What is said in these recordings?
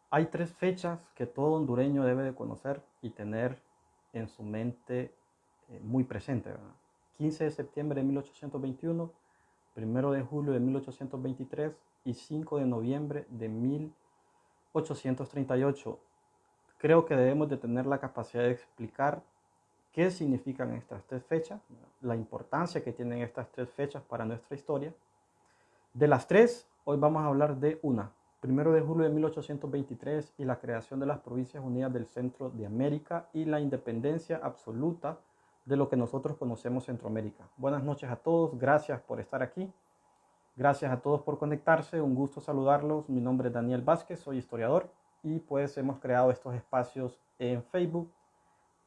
Hay tres fechas que todo hondureño debe de conocer y tener en su mente muy presente, ¿verdad? 15 de septiembre de 1821, 1 de julio de 1823 y 5 de noviembre de 1838. Creo que debemos de tener la capacidad de explicar qué significan estas tres fechas, la importancia que tienen estas tres fechas para nuestra historia. De las tres, hoy vamos a hablar de una. 1 de julio de 1823 y la creación de las Provincias Unidas del Centro de América y la independencia absoluta de lo que nosotros conocemos Centroamérica. Buenas noches a todos, gracias por estar aquí. Gracias a todos por conectarse, un gusto saludarlos. Mi nombre es Daniel Vázquez, soy historiador y pues hemos creado estos espacios en Facebook,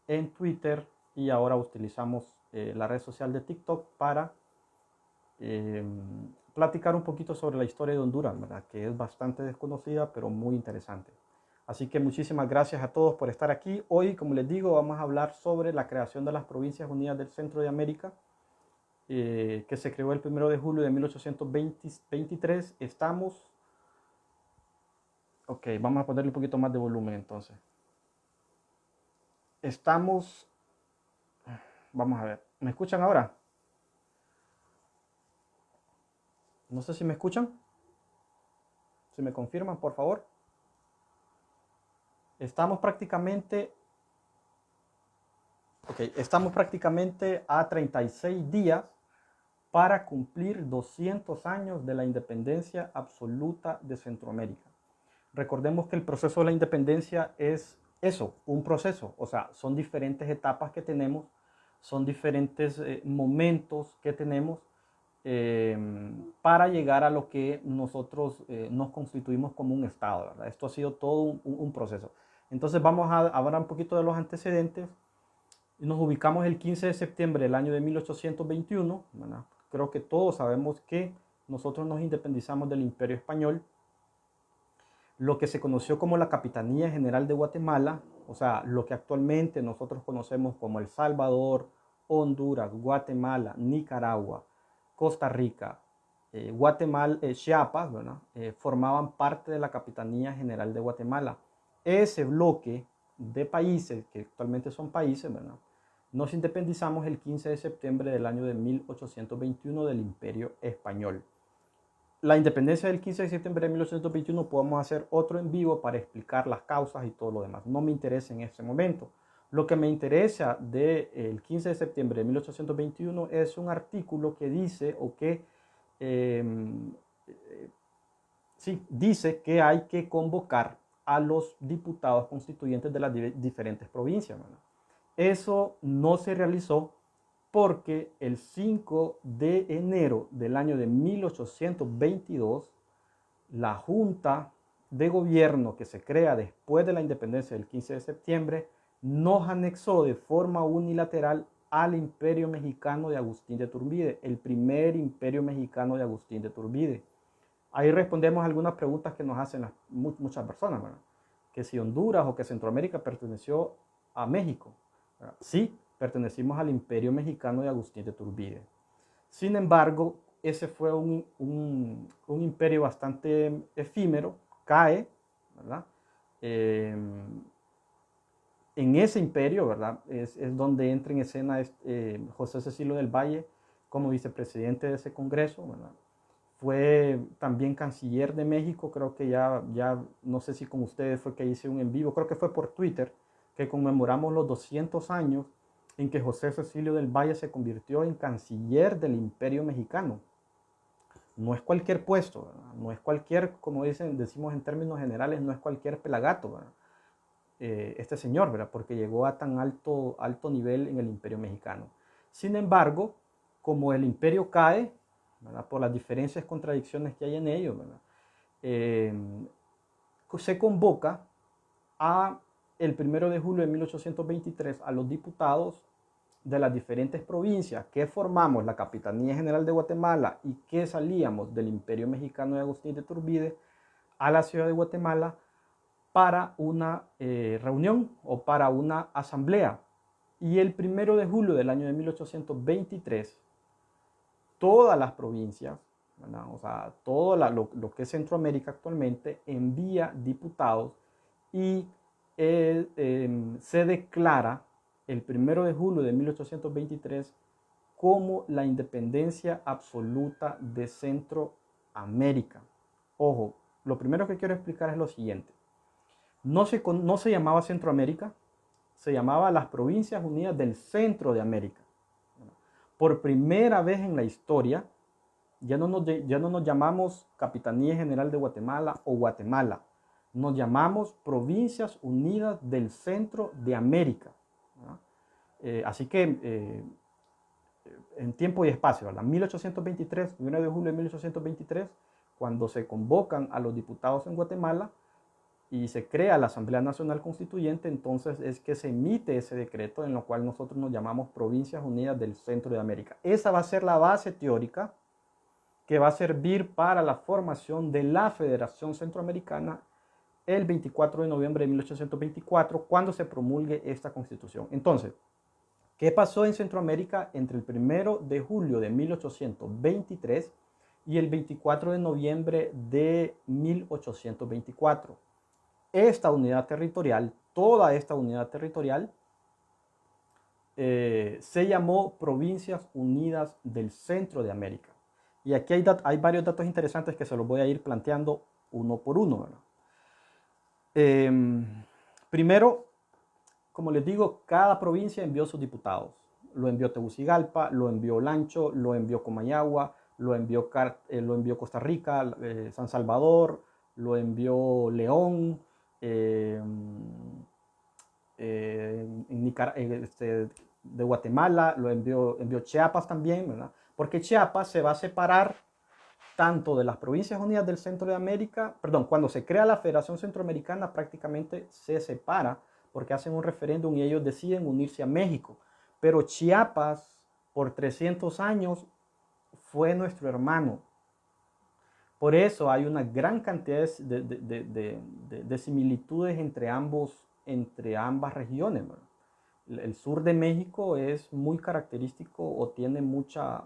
en Twitter y ahora utilizamos la red social de TikTok para eh, platicar un poquito sobre la historia de Honduras, ¿verdad? Que es bastante desconocida, pero muy interesante. Así que muchísimas gracias a todos por estar aquí. Hoy, como les digo, vamos a hablar sobre la creación de las Provincias Unidas del Centro de América, que se creó el 1 de julio de 1823. Ok, vamos a ponerle un poquito más de volumen entonces. Estamos, vamos a ver, ¿me escuchan ahora? No sé si me escuchan, si me confirman, por favor. Estamos prácticamente, estamos prácticamente a 36 días para cumplir 200 años de la independencia absoluta de Centroamérica. Recordemos que el proceso de la independencia es eso, un proceso, o sea, son diferentes etapas que tenemos, son diferentes momentos que tenemos eh, para llegar a lo que nosotros nos constituimos como un Estado, ¿verdad? Esto ha sido todo un proceso. Entonces vamos a hablar un poquito de los antecedentes. Nos ubicamos el 15 de septiembre del año de 1821, ¿verdad? Creo que todos sabemos que nosotros nos independizamos del Imperio Español, lo que se conoció como la Capitanía General de Guatemala, o sea, lo que actualmente nosotros conocemos como El Salvador, Honduras, Guatemala, Nicaragua, Costa Rica, Guatemala, Chiapas, ¿verdad? Formaban parte de la Capitanía General de Guatemala. Ese bloque de países, que actualmente son países, ¿verdad? Nos independizamos el 15 de septiembre del año de 1821 del Imperio Español. La independencia del 15 de septiembre de 1821 podemos hacer otro en vivo para explicar las causas y todo lo demás. No me interesa en este momento. Lo que me interesa del 15 de septiembre de 1821 es un artículo que dice o que eh, sí, dice que hay que convocar a los diputados constituyentes de las diferentes provincias, ¿verdad? Eso no se realizó porque el 5 de enero del año de 1822, la Junta de Gobierno que se crea después de la independencia del 15 de septiembre nos anexó de forma unilateral al Imperio Mexicano de Agustín de Iturbide, el primer Imperio Mexicano de Agustín de Iturbide. Ahí respondemos algunas preguntas que nos hacen muchas personas, ¿verdad? Que si Honduras o que Centroamérica perteneció a México, ¿verdad? Sí, pertenecimos al Imperio Mexicano de Agustín de Iturbide. Sin embargo, ese fue un imperio bastante efímero, cae, ¿verdad? Eh, en ese imperio, ¿verdad? Es donde entra en escena José Cecilio del Valle como vicepresidente de ese congreso, ¿verdad? Fue también canciller de México, creo que ya no sé si con ustedes fue que hice un en vivo, creo que fue por Twitter, que conmemoramos los 200 años en que José Cecilio del Valle se convirtió en canciller del Imperio Mexicano. No es cualquier puesto, ¿verdad? No es cualquier, como decimos en términos generales, no es cualquier pelagato, ¿verdad? Este señor, ¿verdad? Porque llegó a tan alto nivel en el Imperio Mexicano. Sin embargo, como el imperio cae, ¿verdad? Por las diferencias, contradicciones que hay en ello, ¿verdad? Eh, se convoca a el 1 de julio de 1823 a los diputados de las diferentes provincias que formamos la Capitanía General de Guatemala y que salíamos del Imperio Mexicano de Agustín de Iturbide a la ciudad de Guatemala para una reunión o para una asamblea. Y el 1 de julio del año de 1823, todas las provincias, ¿verdad? O sea, todo lo que es Centroamérica actualmente, envía diputados y se declara el 1 de julio de 1823 como la independencia absoluta de Centroamérica. Ojo, lo primero que quiero explicar es lo siguiente. No se llamaba Centroamérica, se llamaba las Provincias Unidas del Centro de América. Por primera vez en la historia, ya no nos llamamos Capitanía General de Guatemala o Guatemala, nos llamamos Provincias Unidas del Centro de América. Así que en tiempo y espacio, ¿verdad? 1823, 1 de julio de 1823, cuando se convocan a los diputados en Guatemala y se crea la Asamblea Nacional Constituyente, entonces es que se emite ese decreto en lo cual nosotros nos llamamos Provincias Unidas del Centro de América. Esa va a ser la base teórica que va a servir para la formación de la Federación Centroamericana el 24 de noviembre de 1824, cuando se promulgue esta Constitución. Entonces, ¿qué pasó en Centroamérica entre el 1 de julio de 1823 y el 24 de noviembre de 1824? Esta unidad territorial, toda esta unidad territorial, se llamó Provincias Unidas del Centro de América. Y aquí hay varios datos interesantes que se los voy a ir planteando uno por uno, ¿verdad? Primero, como les digo, cada provincia envió sus diputados. Lo envió Tegucigalpa, lo envió Lancho, lo envió Comayagua, lo envió Costa Rica, San Salvador, lo envió León, de Guatemala, lo envió Chiapas también, ¿verdad? Porque Chiapas se va a separar tanto de las Provincias Unidas del Centro de América, perdón, cuando se crea la Federación Centroamericana prácticamente se separa porque hacen un referéndum y ellos deciden unirse a México. Pero Chiapas por 300 años fue nuestro hermano. Por eso hay una gran cantidad de similitudes entre ambas regiones, ¿verdad? El sur de México es muy característico o tiene muchas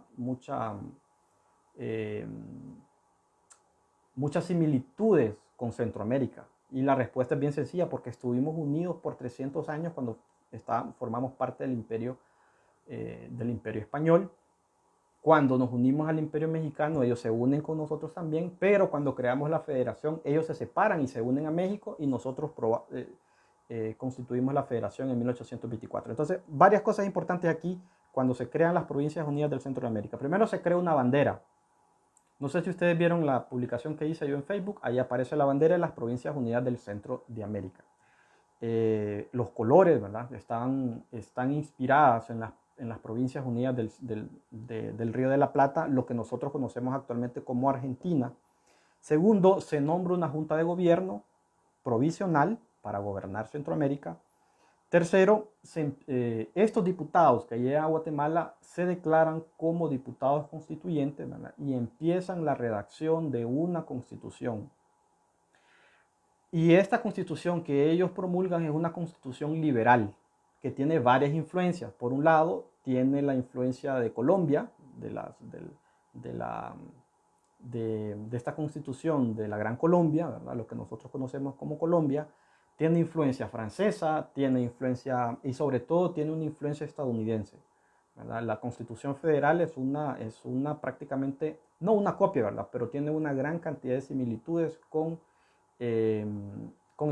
similitudes con Centroamérica. Y la respuesta es bien sencilla, porque estuvimos unidos por 300 años cuando formamos parte del imperio español. Cuando nos unimos al imperio mexicano, ellos se unen con nosotros también, pero cuando creamos la federación, ellos se separan y se unen a México y nosotros constituimos la federación en 1824. Entonces, varias cosas importantes aquí cuando se crean las Provincias Unidas del Centro de América. Primero se crea una bandera. No sé si ustedes vieron la publicación que hice yo en Facebook, ahí aparece la bandera de las Provincias Unidas del Centro de América. Los colores, ¿verdad? Están inspiradas en las Provincias Unidas del Río de la Plata, lo que nosotros conocemos actualmente como Argentina. Segundo, se nombra una junta de gobierno provisional para gobernar Centroamérica. Tercero, estos diputados que llegan a Guatemala se declaran como diputados constituyentes, ¿verdad? Y empiezan la redacción de una constitución. Y esta constitución que ellos promulgan es una constitución liberal que tiene varias influencias. Por un lado, tiene la influencia de Colombia, de esta constitución de la Gran Colombia, ¿verdad? Lo que nosotros conocemos como Colombia. Tiene influencia francesa, tiene influencia y sobre todo tiene una influencia estadounidense, ¿verdad? La Constitución Federal es una prácticamente, no una copia, ¿verdad? Pero tiene una gran cantidad de similitudes con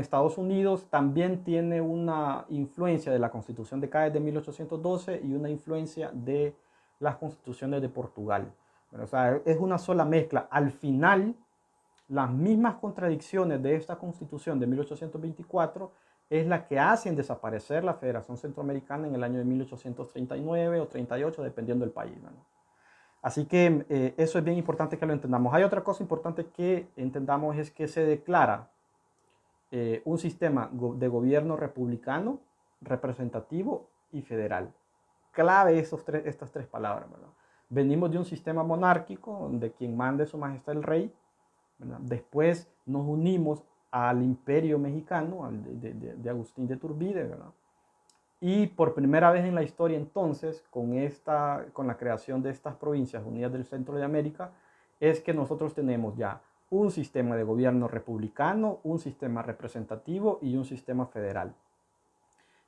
Estados Unidos. También tiene una influencia de la Constitución de Cádiz de 1812 y una influencia de las constituciones de Portugal. Bueno, o sea, es una sola mezcla. Al final, las mismas contradicciones de esta Constitución de 1824 es la que hacen desaparecer la Federación Centroamericana en el año de 1839 o 38, dependiendo del país, ¿no? Así que eso es bien importante que lo entendamos. Hay otra cosa importante que entendamos, es que se declara un sistema de gobierno republicano, representativo y federal. Clave estas tres palabras, ¿verdad? Venimos de un sistema monárquico donde quien manda es su majestad el rey, ¿verdad? Después nos unimos al imperio mexicano, de Agustín de Iturbide, ¿verdad? Y por primera vez en la historia entonces, con la creación de estas Provincias Unidas del Centro de América, es que nosotros tenemos ya un sistema de gobierno republicano, un sistema representativo y un sistema federal.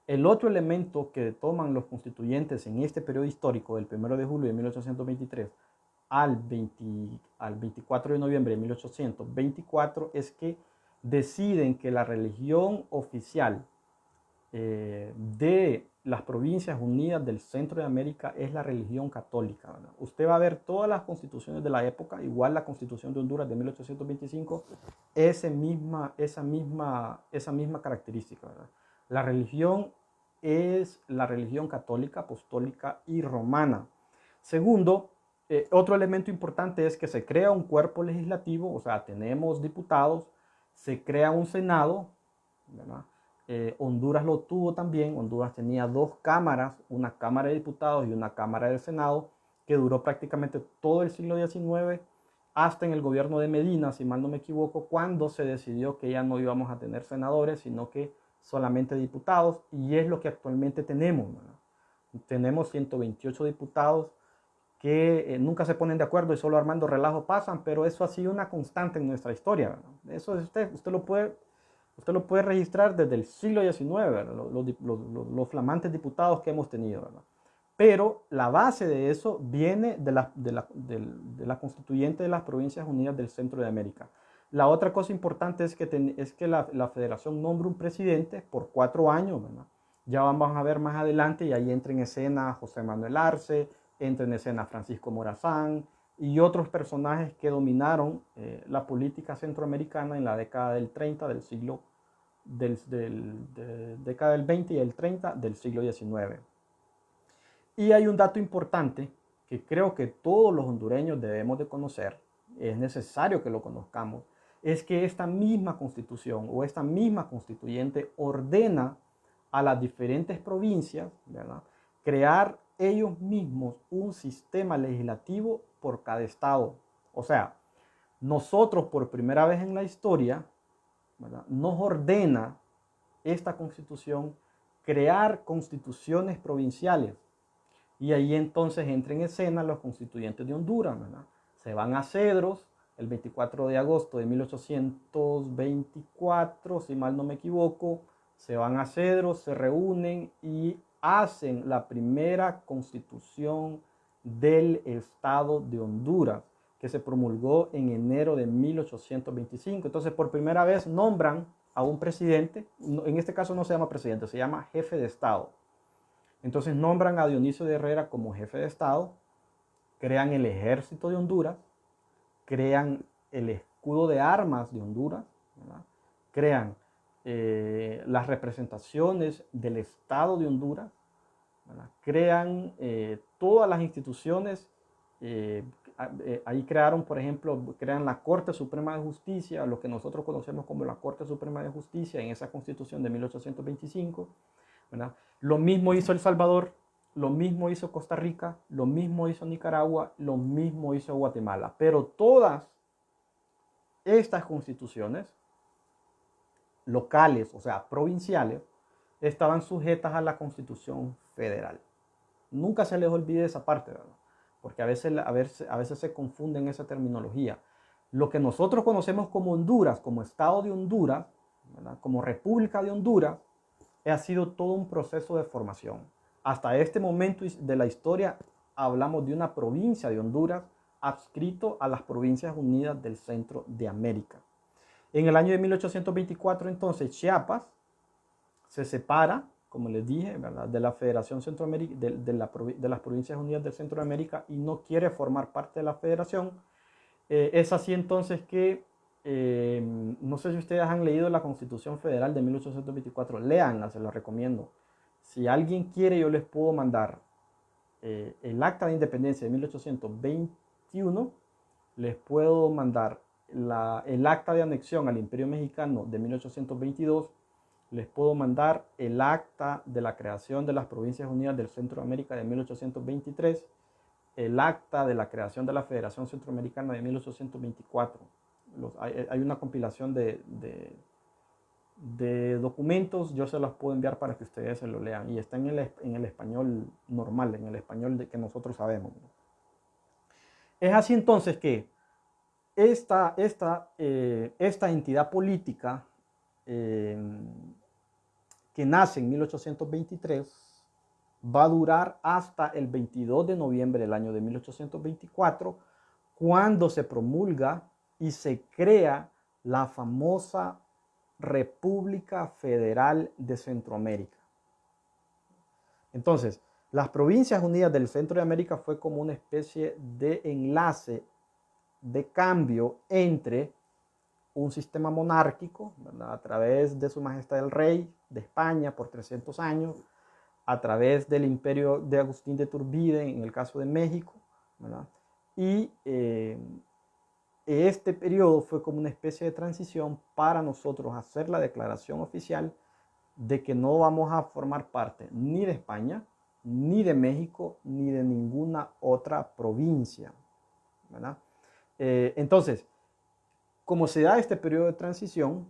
El otro elemento que toman los constituyentes en este periodo histórico del 1 de julio de 1823 al 24 de noviembre de 1824 es que deciden que la religión oficial de las Provincias Unidas del Centro de América es la religión católica, ¿verdad? Usted va a ver todas las constituciones de la época, igual la Constitución de Honduras de 1825, esa misma característica, ¿verdad? La religión es la religión católica, apostólica y romana. Segundo, otro elemento importante es que se crea un cuerpo legislativo, o sea, tenemos diputados, se crea un Senado, ¿verdad? Honduras lo tuvo también. Honduras tenía dos cámaras, una Cámara de Diputados y una Cámara del Senado, que duró prácticamente todo el siglo XIX, hasta en el gobierno de Medina, si mal no me equivoco, cuando se decidió que ya no íbamos a tener senadores, sino que solamente diputados, y es lo que actualmente tenemos, ¿verdad? Tenemos 128 diputados que nunca se ponen de acuerdo y solo armando relajo pasan, pero eso ha sido una constante en nuestra historia, ¿verdad? Eso usted lo puede registrar desde el siglo XIX, los flamantes diputados que hemos tenido, ¿verdad? Pero la base de eso viene de la constituyente de las Provincias Unidas del Centro de América. La otra cosa importante es que la federación nombra un presidente por 4 años, ¿verdad? Ya vamos a ver más adelante, y ahí entra en escena José Manuel Arce, entra en escena Francisco Morazán y otros personajes que dominaron la política centroamericana en la década del 30 del siglo década del 20 y el 30 del siglo XIX. Y hay un dato importante que creo que todos los hondureños debemos de conocer, es necesario que lo conozcamos, es que esta misma constitución o esta misma constituyente ordena a las diferentes provincias, ¿verdad?, crear ellos mismos un sistema legislativo por cada estado. O sea, nosotros por primera vez en la historia, ¿verdad?, nos ordena esta constitución crear constituciones provinciales. Y ahí entonces entran en escena los constituyentes de Honduras, ¿verdad? Se van a Cedros el 24 de agosto de 1824, si mal no me equivoco. Se van a Cedros, se reúnen y hacen la primera constitución del Estado de Honduras, que se promulgó en enero de 1825. Entonces, por primera vez nombran a un presidente, en este caso no se llama presidente, se llama jefe de Estado. Entonces nombran a Dionisio de Herrera como jefe de Estado, crean el ejército de Honduras, crean el escudo de armas de Honduras, ¿verdad?, crean las representaciones del Estado de Honduras, ¿verdad?, crean todas las instituciones. Ahí crearon, por ejemplo, crean la Corte Suprema de Justicia, lo que nosotros conocemos como la Corte Suprema de Justicia en esa constitución de 1825, ¿verdad? Lo mismo hizo El Salvador, lo mismo hizo Costa Rica, lo mismo hizo Nicaragua, lo mismo hizo Guatemala. Pero todas estas constituciones locales, o sea, provinciales, estaban sujetas a la Constitución Federal. Nunca se les olvide esa parte, ¿verdad?, porque a veces se confunde en esa terminología. Lo que nosotros conocemos como Honduras, como Estado de Honduras, ¿verdad?, como República de Honduras, ha sido todo un proceso de formación. Hasta este momento de la historia hablamos de una provincia de Honduras adscrito a las Provincias Unidas del Centro de América. En el año de 1824, entonces, Chiapas se separa, como les dije, ¿verdad?, de la Federación Centroamérica, de las Provincias Unidas del Centro de América, y no quiere formar parte de la federación. Es así entonces que no sé si ustedes han leído la Constitución Federal de 1824, léanla, se la recomiendo. Si alguien quiere, yo les puedo mandar el Acta de Independencia de 1821, les puedo mandar el Acta de Anexión al Imperio Mexicano de 1822, les puedo mandar el Acta de la creación de las Provincias Unidas del Centro de América de 1823, el Acta de la creación de la Federación Centroamericana de 1824. Hay una compilación de documentos, yo se los puedo enviar para que ustedes se lo lean, y está en el español normal, en el español que nosotros sabemos. Es así entonces que esta entidad política eh, que nace en 1823 va a durar hasta el 22 de noviembre del año de 1824, cuando se promulga y se crea la famosa República Federal de Centroamérica. Entonces, las Provincias Unidas del Centro de América fue como una especie de enlace de cambio entre un sistema monárquico, ¿verdad?, a través de Su Majestad el Rey de España por 300 años, a través del imperio de Agustín de Iturbide en el caso de México, ¿verdad? Y este periodo fue como una especie de transición para nosotros hacer la declaración oficial de que no vamos a formar parte ni de España, ni de México, ni de ninguna otra provincia, ¿verdad? Entonces, como se da este periodo de transición,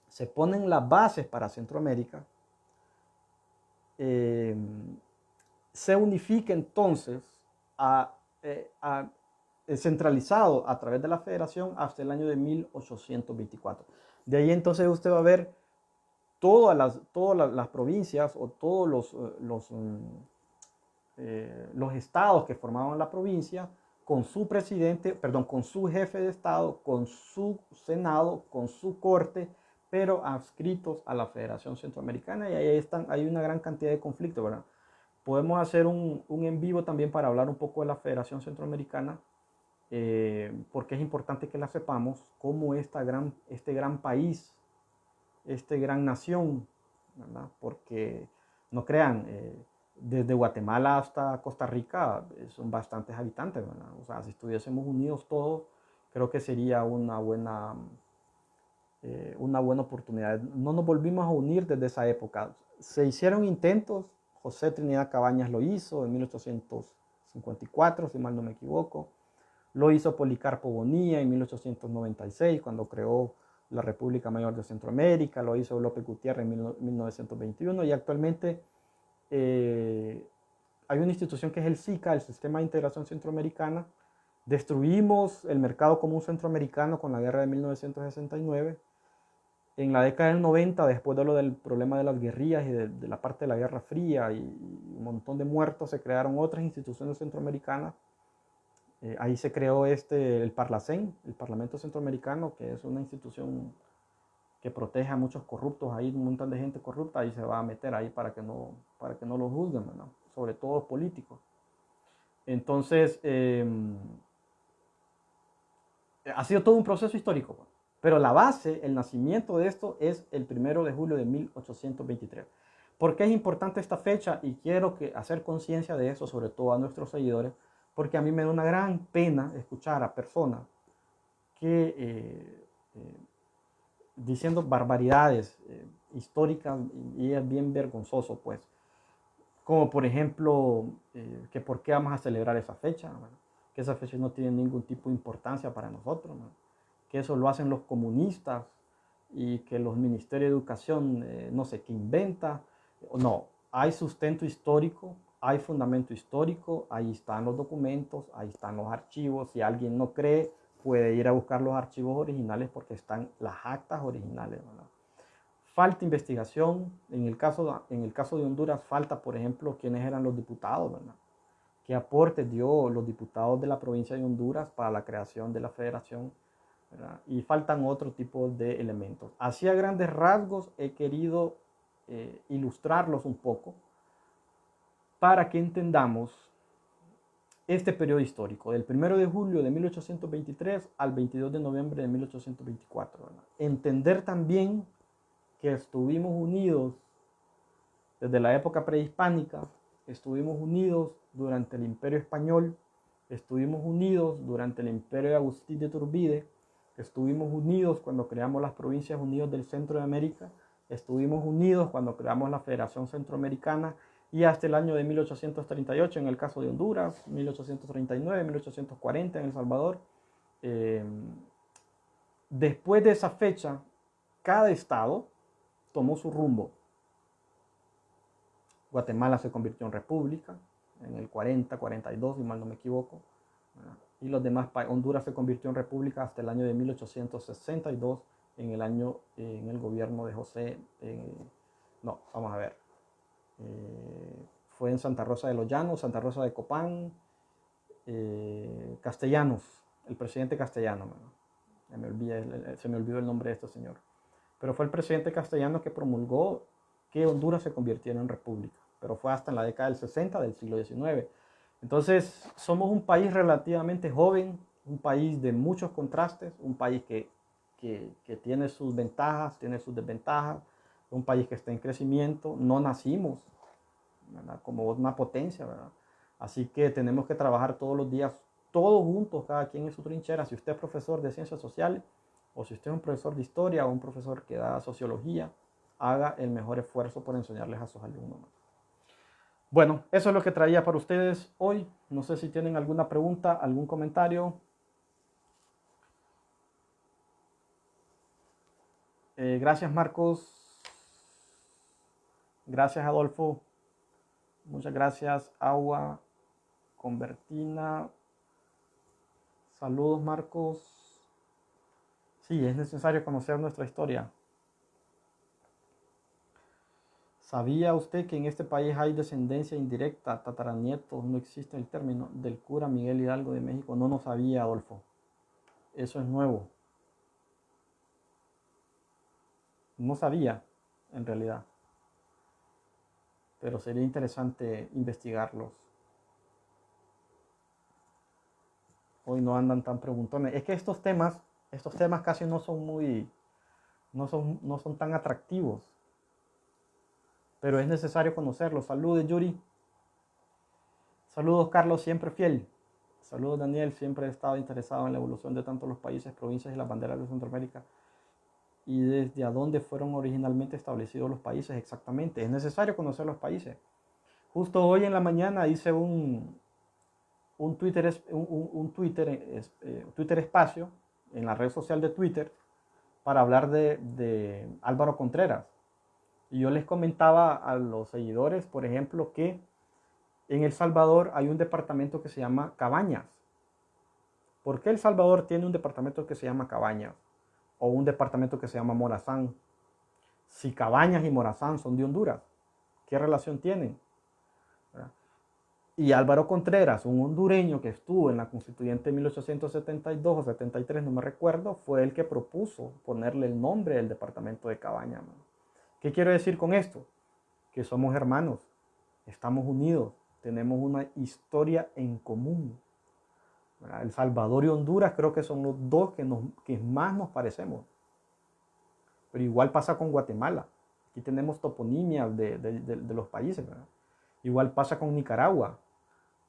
se ponen las bases para Centroamérica, se unifica entonces centralizado a través de la federación hasta el año de 1824. De ahí entonces usted va a ver todas las provincias o todos los estados que formaban la provincia con su presidente, perdón, con su jefe de estado, con su senado, con su corte, pero adscritos a la Federación Centroamericana, y ahí hay una gran cantidad de conflictos, ¿verdad? Podemos hacer un en vivo también para hablar un poco de la Federación Centroamericana, porque es importante que la sepamos, cómo este gran país, este gran nación, ¿verdad? Porque no crean, desde Guatemala hasta Costa Rica son bastantes habitantes, ¿verdad? O sea, si estuviésemos unidos todos, creo que sería una buena oportunidad. No nos volvimos a unir desde esa época. Se hicieron intentos, José Trinidad Cabañas lo hizo en 1854, si mal no me equivoco. Lo hizo Policarpo Bonilla en 1896, cuando creó la República Mayor de Centroamérica. Lo hizo López Gutiérrez en 1921, y actualmente hay una institución que es el SICA, el Sistema de Integración Centroamericana. Destruimos el mercado común centroamericano con la guerra de 1969. En la década del 90, después de lo del problema de las guerrillas y de la parte de la Guerra Fría y un montón de muertos, se crearon otras instituciones centroamericanas. Ahí se creó el Parlacén, el Parlamento Centroamericano, que es una institución que protege a muchos corruptos. Ahí un montón de gente corrupta, ahí se va a meter ahí para que no lo juzguen, ¿no? Sobre todo políticos. Entonces, ha sido todo un proceso histórico, pero la base, el nacimiento de esto es el 1 de julio de 1823. ¿Por qué es importante esta fecha? Y quiero hacer conciencia de eso, sobre todo a nuestros seguidores, porque a mí me da una gran pena escuchar a personas que diciendo barbaridades históricas, y es bien vergonzoso, pues, como por ejemplo, que por qué vamos a celebrar esa fecha, ¿verdad? Que esa fecha no tiene ningún tipo de importancia para nosotros, ¿no? Que eso lo hacen los comunistas y que los ministerios de educación no sé qué inventa. No, hay sustento histórico, hay fundamento histórico, ahí están los documentos, ahí están los archivos. Si alguien no cree, puede ir a buscar los archivos originales, porque están las actas originales, ¿verdad? Falta investigación. En el caso de Honduras falta, por ejemplo, quiénes eran los diputados, ¿verdad? ¿Qué aporte dio los diputados de la provincia de Honduras para la creación de la federación, ¿verdad? Y faltan otro tipo de elementos. Así a grandes rasgos he querido ilustrarlos un poco para que entendamos este periodo histórico, del 1 de julio de 1823 al 22 de noviembre de 1824, ¿verdad? Entender también que estuvimos unidos desde la época prehispánica, estuvimos unidos durante el Imperio Español, estuvimos unidos durante el Imperio de Agustín de Iturbide, estuvimos unidos cuando creamos las Provincias Unidas del Centro de América, estuvimos unidos cuando creamos la Federación Centroamericana, y hasta el año de 1838 en el caso de Honduras, 1839, 1840 en El Salvador. Después de esa fecha, cada estado tomó su rumbo. Guatemala se convirtió en república en el 40, 42, si mal no me equivoco. y los demás países. Honduras se convirtió en república hasta el año de 1862, en el gobierno de José, no, vamos a ver, fue en Santa Rosa de los Llanos, Santa Rosa de Copán, Castellanos, el presidente Castellano, se me olvidó el nombre de este señor, pero fue el presidente Castellano que promulgó que Honduras se convirtiera en república, pero fue hasta en la década del 60 del siglo XIX. Entonces, somos un país relativamente joven, un país de muchos contrastes, un país que tiene sus ventajas, tiene sus desventajas, un país que está en crecimiento, no nacimos, ¿verdad?, como una potencia, ¿verdad? Así que tenemos que trabajar todos los días, todos juntos, cada quien en su trinchera. Si usted es profesor de ciencias sociales, o si usted es un profesor de historia, o un profesor que da sociología, haga el mejor esfuerzo por enseñarles a sus alumnos. Bueno, eso es lo que traía para ustedes hoy. No sé si tienen alguna pregunta, algún comentario. Gracias, Marcos. Gracias, Adolfo. Muchas gracias, Agua Convertina. Saludos, Marcos. Sí, es necesario conocer nuestra historia. ¿Sabía usted que en este país hay descendencia indirecta, tataranietos? No existe el término del cura Miguel Hidalgo de México. No, no sabía, Adolfo. Eso es nuevo. No sabía, en realidad. Pero sería interesante investigarlos. Hoy no andan tan preguntones. Es que estos temas casi no son tan atractivos. Pero es necesario conocerlos. Saludos, Yuri. Saludos, Carlos, siempre fiel. Saludos, Daniel, siempre he estado interesado en la evolución de tanto los países, provincias y las banderas de Centroamérica. Y desde a dónde fueron originalmente establecidos los países exactamente. Es necesario conocer los países. Justo hoy en la mañana hice un Twitter espacio en la red social de Twitter para hablar de Álvaro Contreras. Y yo les comentaba a los seguidores, por ejemplo, que en El Salvador hay un departamento que se llama Cabañas. ¿Por qué El Salvador tiene un departamento que se llama Cabañas? O un departamento que se llama Morazán. Si Cabañas y Morazán son de Honduras, ¿qué relación tienen? ¿Verdad? Y Álvaro Contreras, un hondureño que estuvo en la constituyente de 1872 o 73, no me recuerdo, fue el que propuso ponerle el nombre del departamento de Cabañas. ¿Qué quiero decir con esto? Que somos hermanos, estamos unidos, tenemos una historia en común. ¿Verdad? El Salvador y Honduras creo que son los dos que más nos parecemos. Pero igual pasa con Guatemala. Aquí tenemos toponimias de los países, ¿verdad? Igual pasa con Nicaragua.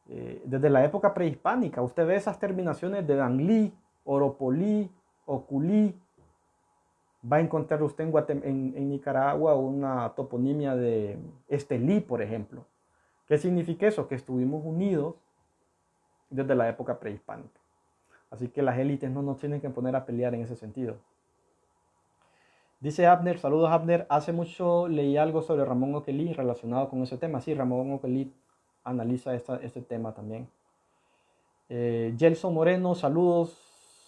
Desde la época prehispánica, usted ve esas terminaciones de Danlí, Oropolí, Oculí. Va a encontrar usted en Nicaragua una toponimia de Estelí, por ejemplo. ¿Qué significa eso? Que estuvimos unidos desde la época prehispánica. Así que las élites no nos tienen que poner a pelear en ese sentido. Dice Abner, saludos Abner, hace mucho leí algo sobre Ramón Oquelí relacionado con ese tema. Sí, Ramón Oquelí analiza este tema también. Gelson Moreno, saludos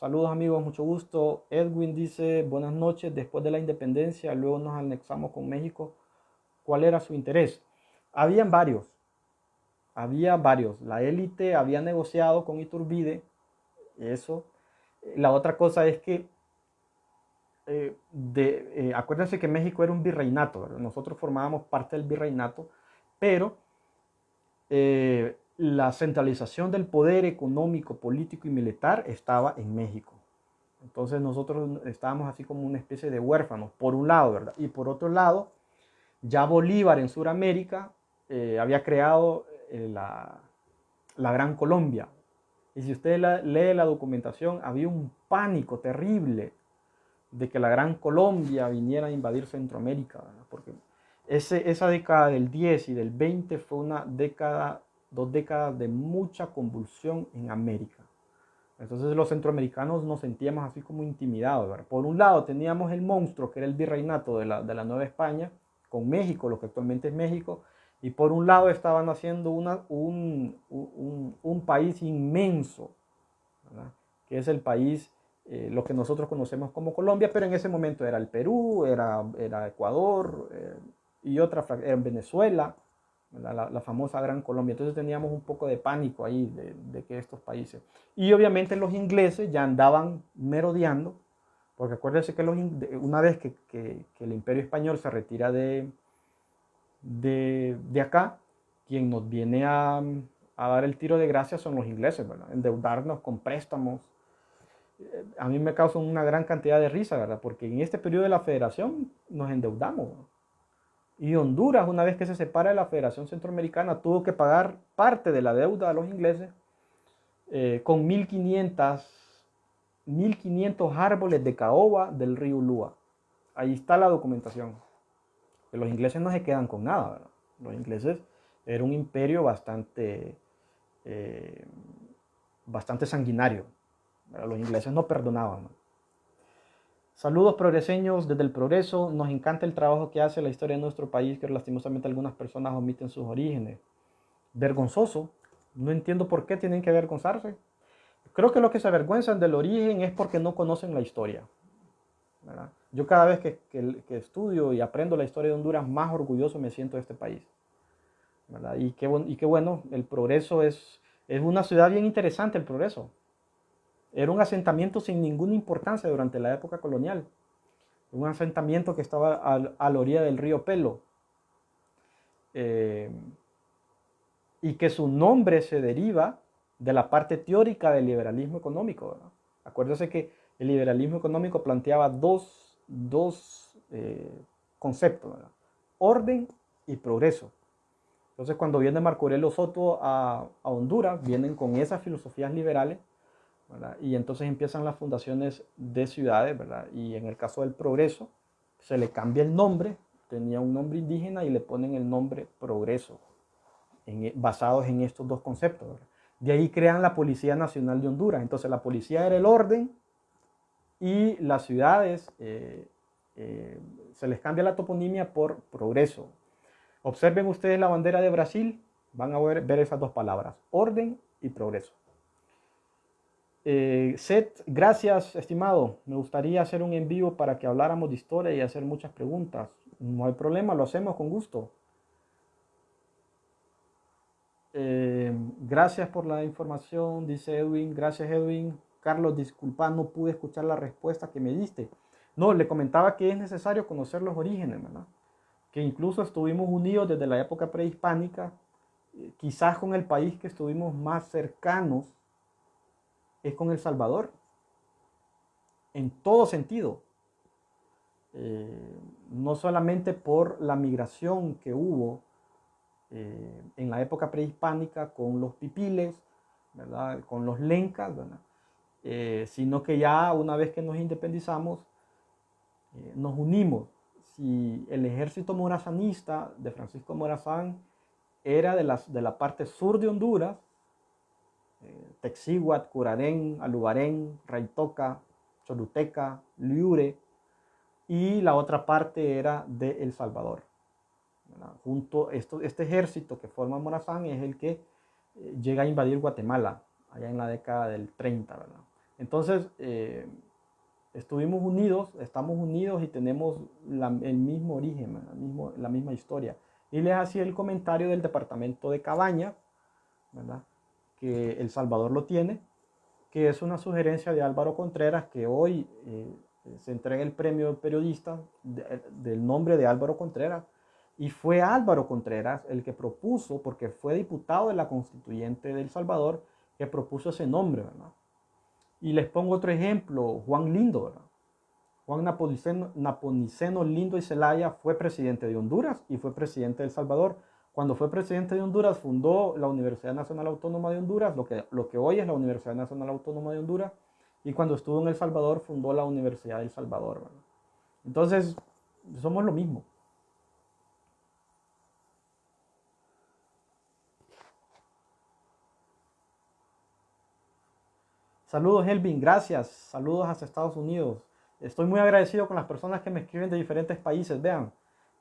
amigos, mucho gusto. Edwin dice, buenas noches, después de la independencia, luego nos anexamos con México. ¿Cuál era su interés? Había varios. La élite había negociado con Iturbide, eso. La otra cosa es que acuérdense que México era un virreinato, ¿verdad? Nosotros formábamos parte del virreinato, pero la centralización del poder económico, político y militar estaba en México. Entonces nosotros estábamos así como una especie de huérfanos, por un lado, ¿verdad? Y por otro lado, ya Bolívar en Sudamérica había creado la Gran Colombia. Y si usted lee la documentación, había un pánico terrible de que la Gran Colombia viniera a invadir Centroamérica, ¿verdad? Porque esa década del 10 y del 20 fue una década, 2 décadas de mucha convulsión en América. Entonces los centroamericanos nos sentíamos así como intimidados, ¿verdad? Por un lado teníamos el monstruo que era el virreinato de la Nueva España, con México, lo que actualmente es México, y por un lado estaban haciendo un país inmenso, ¿verdad? Que es el país, lo que nosotros conocemos como Colombia, pero en ese momento era el Perú, era Ecuador y otra, era Venezuela, la famosa Gran Colombia. Entonces teníamos un poco de pánico ahí de que estos países. Y obviamente los ingleses ya andaban merodeando, porque acuérdense que una vez que el Imperio Español se retira de acá, quien nos viene a dar el tiro de gracia son los ingleses, ¿verdad? Endeudarnos con préstamos. A mí me causa una gran cantidad de risa, ¿verdad? Porque en este periodo de la federación nos endeudamos, ¿no? Y Honduras, una vez que se separa de la Federación Centroamericana, tuvo que pagar parte de la deuda a los ingleses con 1500 árboles de caoba del río Lua. Ahí está la documentación. Que los ingleses no se quedan con nada, ¿verdad? Los ingleses era un imperio eh, bastante sanguinario, ¿verdad? Los ingleses no perdonaban, ¿no? Saludos progreseños desde el progreso. Nos encanta el trabajo que hace la historia de nuestro país, pero lastimosamente algunas personas omiten sus orígenes. Vergonzoso. No entiendo por qué tienen que avergonzarse. Creo que los que se avergüenzan del origen es porque no conocen la historia, ¿verdad? Yo cada vez que estudio y aprendo la historia de Honduras, más orgulloso me siento de este país, ¿verdad? Y qué bueno, el Progreso es una ciudad bien interesante, el Progreso. Era un asentamiento sin ninguna importancia durante la época colonial. Un asentamiento que estaba a la orilla del río Pelo. Y que su nombre se deriva de la parte teórica del liberalismo económico, ¿verdad? Acuérdense que el liberalismo económico planteaba dos conceptos, ¿verdad? Orden y progreso. Entonces, cuando viene Marco Aurelio Soto a Honduras, vienen con esas filosofías liberales, ¿verdad? Y entonces empiezan las fundaciones de ciudades, ¿verdad? Y en el caso del Progreso, se le cambia el nombre, tenía un nombre indígena y le ponen el nombre Progreso, basados en estos dos conceptos, ¿verdad? De ahí crean la Policía Nacional de Honduras. Entonces la policía era el orden y las ciudades se les cambia la toponimia por Progreso. Observen ustedes la bandera de Brasil, van a ver esas dos palabras, orden y progreso. Seth, gracias, estimado. Me gustaría hacer un en vivo para que habláramos de historia y hacer muchas preguntas. No hay problema, lo hacemos con gusto. Gracias por la información, dice Edwin. Gracias, Edwin. Carlos, disculpa, no pude escuchar la respuesta que me diste. No, le comentaba que es necesario conocer los orígenes, ¿verdad? Que incluso estuvimos unidos desde la época prehispánica. Quizás con el país que estuvimos más cercanos es con El Salvador, en todo sentido. No solamente por la migración que hubo en la época prehispánica con los pipiles, ¿verdad? Con los lencas, ¿verdad? Sino que ya una vez que nos independizamos, nos unimos. Si el ejército morazanista de Francisco Morazán era de la parte sur de Honduras, Texíhuat, Curarén, Alubarén, Raitoca, Choluteca, Liure, y la otra parte era de El Salvador, ¿verdad? Este ejército que forma Morazán es el que llega a invadir Guatemala, allá en la década del 30, ¿verdad? Entonces, estuvimos unidos, estamos unidos y tenemos el mismo origen, la misma historia. Y les hacía el comentario del departamento de Cabañas, ¿verdad? Que El Salvador lo tiene, que es una sugerencia de Álvaro Contreras, que hoy se entrega el premio periodista del nombre de Álvaro Contreras, y fue Álvaro Contreras el que propuso, porque fue diputado de la constituyente de El Salvador, que propuso ese nombre, ¿verdad? Y les pongo otro ejemplo, Juan Lindo, ¿verdad? Juan Naponiceno Lindo y Zelaya fue presidente de Honduras y fue presidente de El Salvador. Cuando fue presidente de Honduras, fundó la Universidad Nacional Autónoma de Honduras, lo que hoy es la Universidad Nacional Autónoma de Honduras, y cuando estuvo en El Salvador, fundó la Universidad de El Salvador, ¿verdad? Entonces, somos lo mismo. Saludos, Elvin, gracias. Saludos hasta Estados Unidos. Estoy muy agradecido con las personas que me escriben de diferentes países. Vean,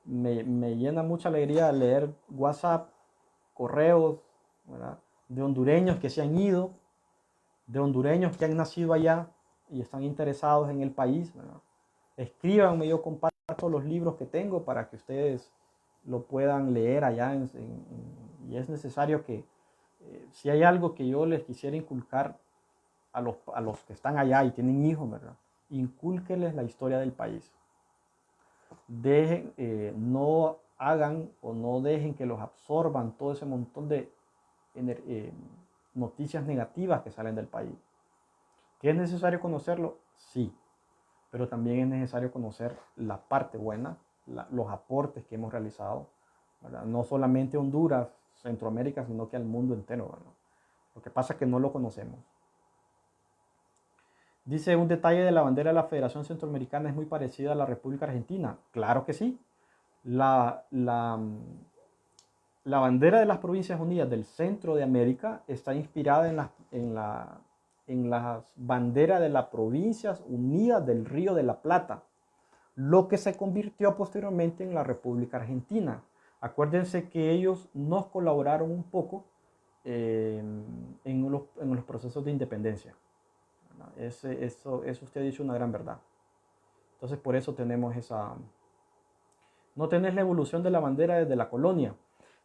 me llena mucha alegría leer WhatsApp, correos, ¿verdad? De hondureños que se han ido, de hondureños que han nacido allá y están interesados en el país, ¿verdad? Escríbanme, yo comparto los libros que tengo para que ustedes lo puedan leer allá. Y es necesario que, si hay algo que yo les quisiera inculcar a los que están allá y tienen hijos, ¿verdad? Incúlqueles la historia del país. Dejen, no hagan o no dejen que los absorban todo ese montón de noticias negativas que salen del país. ¿Que es necesario conocerlo? Sí, pero también es necesario conocer la parte buena, los aportes que hemos realizado, ¿verdad? No solamente Honduras, Centroamérica, sino que al mundo entero, ¿verdad? Lo que pasa es que no lo conocemos. Dice, un detalle de la bandera de la Federación Centroamericana es muy parecida a la República Argentina. Claro que sí. La bandera de las Provincias Unidas del Centro de América está inspirada en las banderas de las Provincias Unidas del Río de la Plata, lo que se convirtió posteriormente en la República Argentina. Acuérdense que ellos nos colaboraron un poco en los procesos de independencia. Eso usted ha dicho una gran verdad. Entonces por eso tenemos esa... No tenés la evolución de la bandera desde la colonia.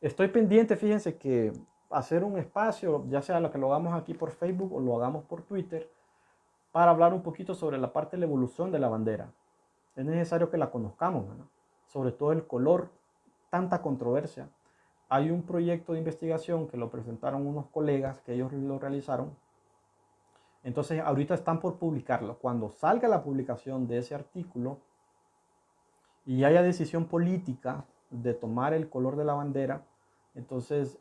Estoy pendiente, fíjense que hacer un espacio, ya sea lo que lo hagamos aquí por Facebook o lo hagamos por Twitter, para hablar un poquito sobre la parte de la evolución de la bandera. Es necesario que la conozcamos, ¿verdad? Sobre todo el color, tanta controversia. Hay un proyecto de investigación que lo presentaron unos colegas que ellos lo realizaron. Entonces ahorita están por publicarlo. Cuando salga la publicación de ese artículo y haya decisión política de tomar el color de la bandera, entonces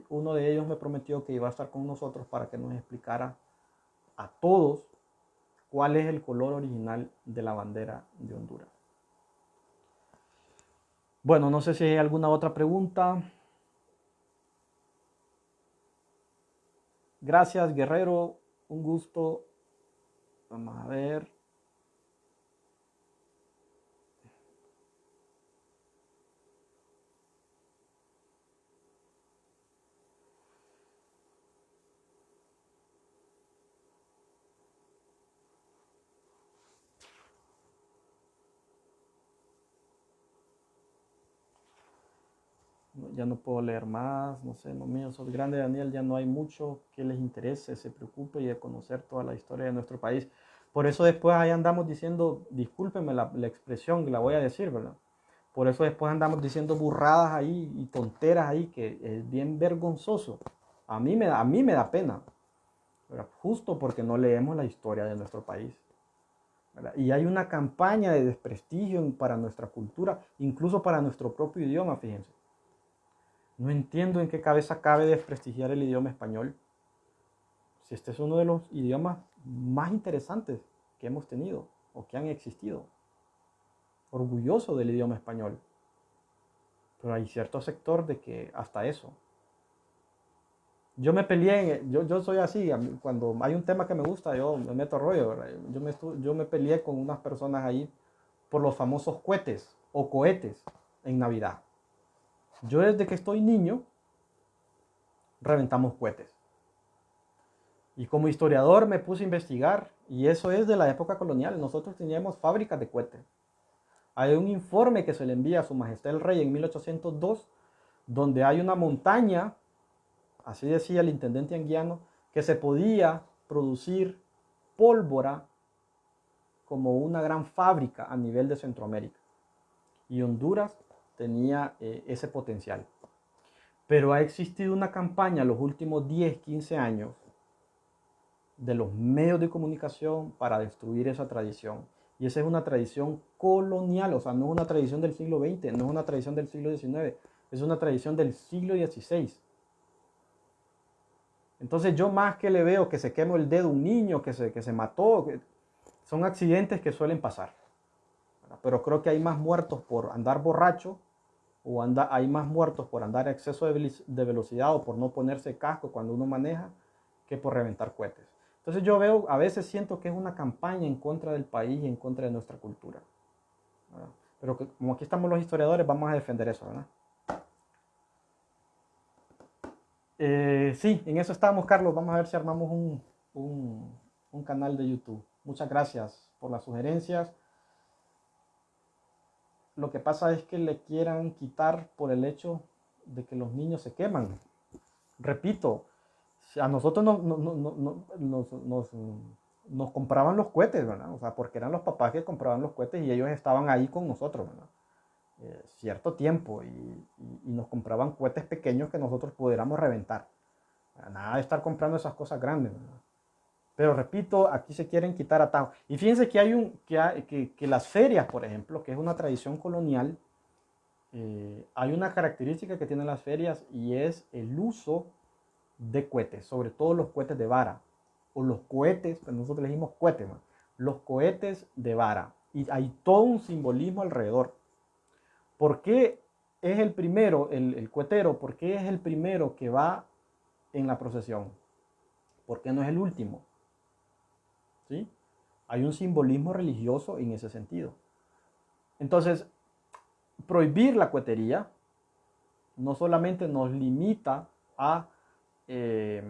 uno de ellos me prometió que iba a estar con nosotros para que nos explicara a todos cuál es el color original de la bandera de Honduras. Bueno, no sé si hay alguna otra pregunta. Gracias, Guerrero. Un gusto. Vamos a ver. Ya no puedo leer más, no sé, no mío, sos grande, Daniel, ya no hay mucho que les interese, se preocupe y de conocer toda la historia de nuestro país. Por eso después ahí andamos diciendo, discúlpeme la expresión que la voy a decir, ¿verdad? Por eso después andamos diciendo burradas ahí y tonteras ahí, que es bien vergonzoso. A mí me da pena, ¿verdad? Justo porque no leemos la historia de nuestro país, ¿verdad? Y hay una campaña de desprestigio para nuestra cultura, incluso para nuestro propio idioma, fíjense. No entiendo en qué cabeza cabe desprestigiar el idioma español, si este es uno de los idiomas más interesantes que hemos tenido o que han existido. Orgulloso del idioma español. Pero hay cierto sector de que hasta eso. Yo me peleé, yo soy así, cuando hay un tema que me gusta, yo me meto rollo, ¿verdad? Yo me peleé con unas personas ahí por los famosos cohetes o cohetes en Navidad. Yo desde que estoy niño, reventamos cohetes. Y como historiador me puse a investigar, y eso es de la época colonial. Nosotros teníamos fábricas de cohetes. Hay un informe que se le envía a Su Majestad el Rey en 1802, donde hay una montaña, así decía el intendente anguiano, que se podía producir pólvora como una gran fábrica a nivel de Centroamérica. Y Honduras tenía ese potencial. Pero ha existido una campaña los últimos 10, 15 años de los medios de comunicación para destruir esa tradición. Y esa es una tradición colonial, o sea, no es una tradición del siglo XX, no es una tradición del siglo XIX, es una tradición del siglo XVI. Entonces yo más que le veo que se quemó el dedo un niño, que se mató, son accidentes que suelen pasar. Pero creo que hay más muertos por andar borracho, o hay más muertos por andar a exceso de velocidad o por no ponerse casco cuando uno maneja, que por reventar cohetes. Entonces yo veo, a veces siento que es una campaña en contra del país y en contra de nuestra cultura, ¿verdad? Pero como aquí estamos los historiadores, vamos a defender eso, ¿verdad? Sí, en eso estamos, Carlos. Vamos a ver si armamos un, un canal de YouTube. Muchas gracias por las sugerencias. Lo que pasa es que le quieran quitar por el hecho de que los niños se queman. Repito, a nosotros nos compraban los cohetes, ¿verdad? O sea, porque eran los papás que compraban los cohetes y ellos estaban ahí con nosotros, ¿verdad? Cierto tiempo y nos compraban cohetes pequeños que nosotros pudiéramos reventar. Nada de estar comprando esas cosas grandes, ¿verdad? Pero repito, aquí se quieren quitar atajos. Y fíjense que las ferias, por ejemplo, que es una tradición colonial, hay una característica que tienen las ferias y es el uso de cohetes, sobre todo los cohetes de vara, o los cohetes, que nosotros le decimos cohetes, ¿no? Los cohetes de vara. Y hay todo un simbolismo alrededor. ¿Por qué es el primero, el cohetero, por qué es el primero que va en la procesión? ¿Por qué no es el último? ¿Sí? Hay un simbolismo religioso en ese sentido. Entonces, prohibir la cohetería no solamente nos limita eh,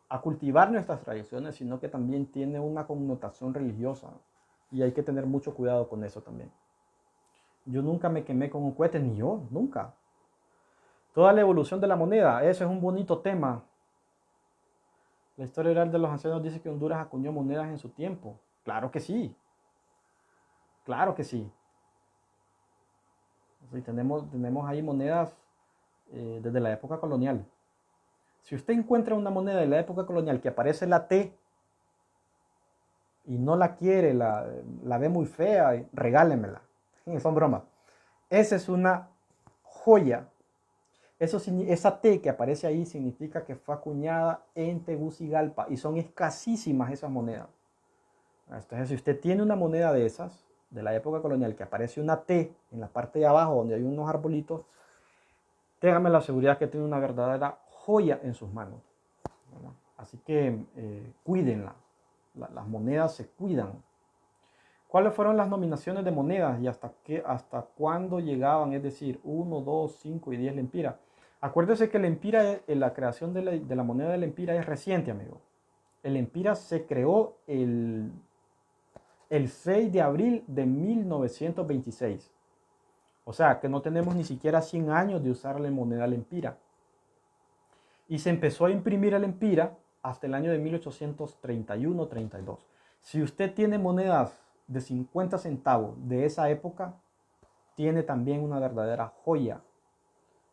a cultivar nuestras tradiciones, sino que también tiene una connotación religiosa. Y hay que tener mucho cuidado con eso también. Yo nunca me quemé con un cohete, ni yo, nunca. Toda la evolución de la moneda, eso es un bonito tema. La historia oral de los ancianos dice que Honduras acuñó monedas en su tiempo. Claro que sí. Claro que sí. Sí, tenemos ahí monedas desde la época colonial. Si usted encuentra una moneda de la época colonial que aparece la T y no la quiere, la ve muy fea, regálemela. Son bromas. Esa es una joya. Esa T que aparece ahí significa que fue acuñada en Tegucigalpa y son escasísimas esas monedas. Entonces, si usted tiene una moneda de esas, de la época colonial, que aparece una T en la parte de abajo donde hay unos arbolitos, téngame la seguridad que tiene una verdadera joya en sus manos, ¿verdad? Así que cuídenla. Las monedas se cuidan. ¿Cuáles fueron las nominaciones de monedas y hasta cuándo llegaban? Es decir, 1, 2, 5 y 10 lempiras. Acuérdese que el empira, la creación de la moneda del empira es reciente, amigo. El empira se creó el 6 de abril de 1926. O sea, que no tenemos ni siquiera 100 años de usar la moneda lempira. Y se empezó a imprimir el empira hasta el año de 1831-32. Si usted tiene monedas de 50 centavos de esa época, tiene también una verdadera joya.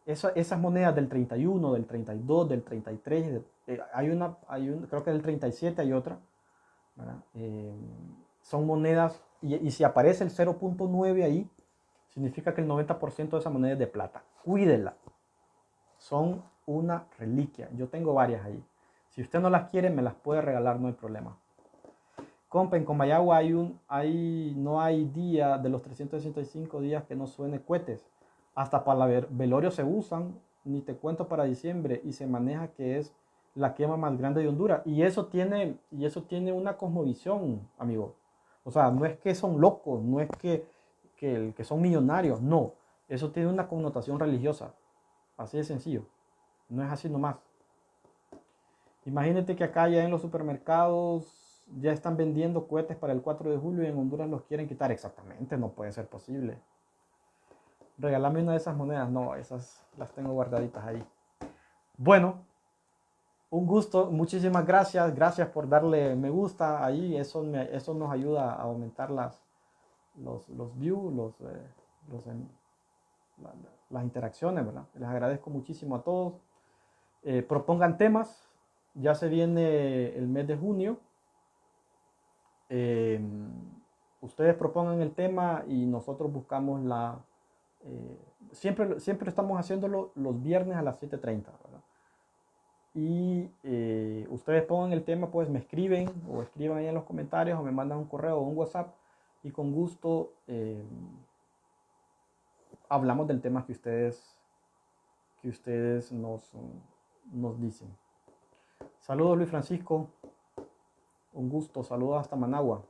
Esas monedas del 31, del 32, del 33, creo que del 37 hay otra, son monedas, y si aparece el 0.9 ahí, significa que el 90% de esa moneda es de plata. Cuídela. Son una reliquia. Yo tengo varias ahí. Si usted no las quiere, me las puede regalar, no hay problema. Compa, en Comayagua no hay día de los 365 días que no suene cohetes. Hasta para velorio se usan, ni te cuento para diciembre, y se maneja que es la quema más grande de Honduras. Y eso tiene una cosmovisión, amigo. O sea, no es que son locos, no es que son millonarios, no. Eso tiene una connotación religiosa. Así de sencillo. No es así nomás. Imagínate que acá ya en los supermercados ya están vendiendo cohetes para el 4 de julio y en Honduras los quieren quitar. Exactamente, no puede ser posible. Regálame una de esas monedas. No, esas las tengo guardaditas ahí. Bueno, un gusto. Muchísimas gracias. Gracias por darle me gusta ahí. Eso nos ayuda a aumentar los views, las interacciones, ¿verdad? Les agradezco muchísimo a todos. Propongan temas. Ya se viene el mes de junio. Ustedes propongan el tema y nosotros buscamos siempre estamos haciéndolo los viernes a las 7:30, ¿verdad? Y ustedes pongan el tema, pues me escriben o escriban ahí en los comentarios o me mandan un correo o un WhatsApp y con gusto hablamos del tema que ustedes nos dicen. Saludos, Luis Francisco. Un gusto. Saludos hasta Managua.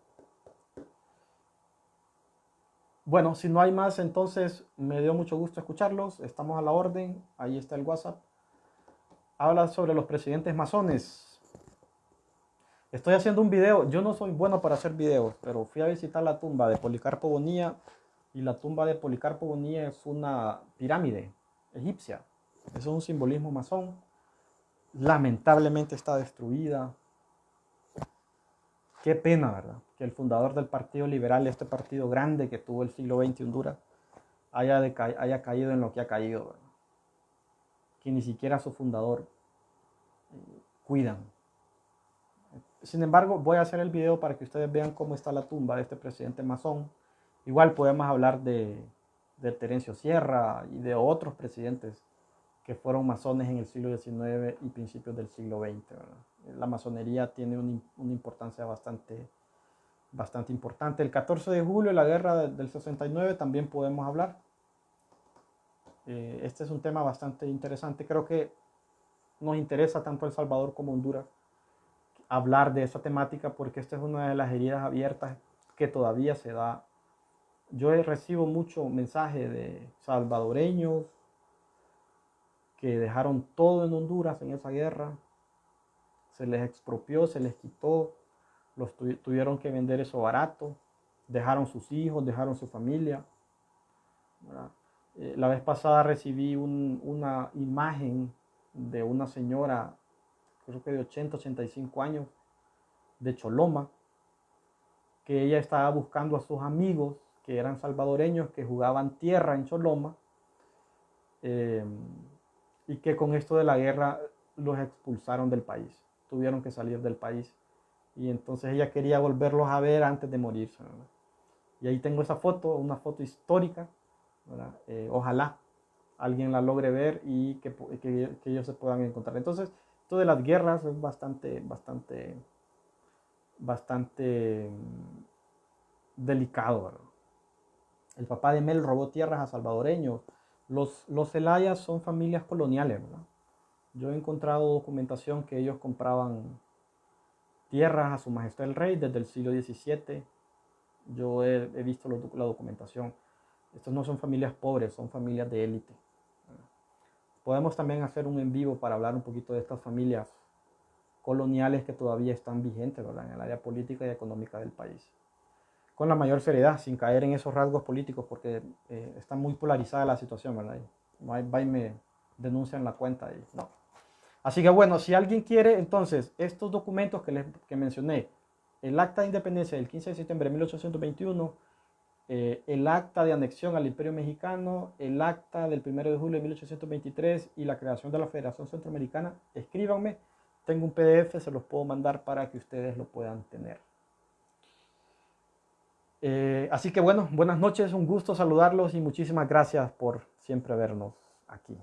Bueno, si no hay más, entonces me dio mucho gusto escucharlos. Estamos a la orden. Ahí está el WhatsApp. Habla sobre los presidentes masones. Estoy haciendo un video, yo no soy bueno para hacer videos, pero fui a visitar la tumba de Policarpo Bonilla y la tumba de Policarpo Bonilla es una pirámide egipcia. Eso es un simbolismo masón. Lamentablemente está destruida. Qué pena, ¿verdad? Que el fundador del Partido Liberal, este partido grande que tuvo el siglo XX Honduras, haya caído en lo que ha caído, ¿verdad? Que ni siquiera su fundador cuidan. Sin embargo, voy a hacer el video para que ustedes vean cómo está la tumba de este presidente masón. Igual podemos hablar de Terencio Sierra y de otros presidentes que fueron masones en el siglo XIX y principios del siglo XX, ¿verdad? La masonería tiene una importancia bastante importante. El 14 de julio, la guerra del 69, también podemos hablar. Este es un tema bastante interesante. Creo que nos interesa tanto a El Salvador como a Honduras hablar de esa temática porque esta es una de las heridas abiertas que todavía se da. Yo recibo mucho mensaje de salvadoreños que dejaron todo en Honduras en esa guerra, se les expropió, se les quitó, tuvieron que vender eso barato, dejaron sus hijos, dejaron su familia, ¿verdad? La vez pasada recibí una imagen de una señora, creo que de 80, 85 años, de Choloma, que ella estaba buscando a sus amigos que eran salvadoreños, que jugaban tierra en Choloma, y que con esto de la guerra los expulsaron del país, tuvieron que salir del país, y entonces ella quería volverlos a ver antes de morirse, ¿verdad? Y ahí tengo esa foto, una foto histórica, ¿verdad? Ojalá alguien la logre ver y que ellos se puedan encontrar. Entonces, esto de las guerras es bastante delicado, ¿verdad? El papá de Mel robó tierras a salvadoreños. Los Celayas son familias coloniales, ¿verdad? Yo he encontrado documentación que ellos compraban tierras a su majestad el rey desde el siglo XVII. Yo he visto la documentación. Estas no son familias pobres, son familias de élite. Podemos también hacer un en vivo para hablar un poquito de estas familias coloniales que todavía están vigentes, ¿verdad?, en el área política y económica del país. Con la mayor seriedad, sin caer en esos rasgos políticos, porque está muy polarizada la situación, ¿verdad? Va y me denuncian la cuenta. No. Así que bueno, si alguien quiere, entonces, estos documentos que mencioné, el Acta de Independencia del 15 de septiembre de 1821, el Acta de Anexión al Imperio Mexicano, el Acta del 1 de julio de 1823 y la creación de la Federación Centroamericana, escríbanme, tengo un PDF, se los puedo mandar para que ustedes lo puedan tener. Así que bueno, buenas noches, un gusto saludarlos y muchísimas gracias por siempre vernos aquí.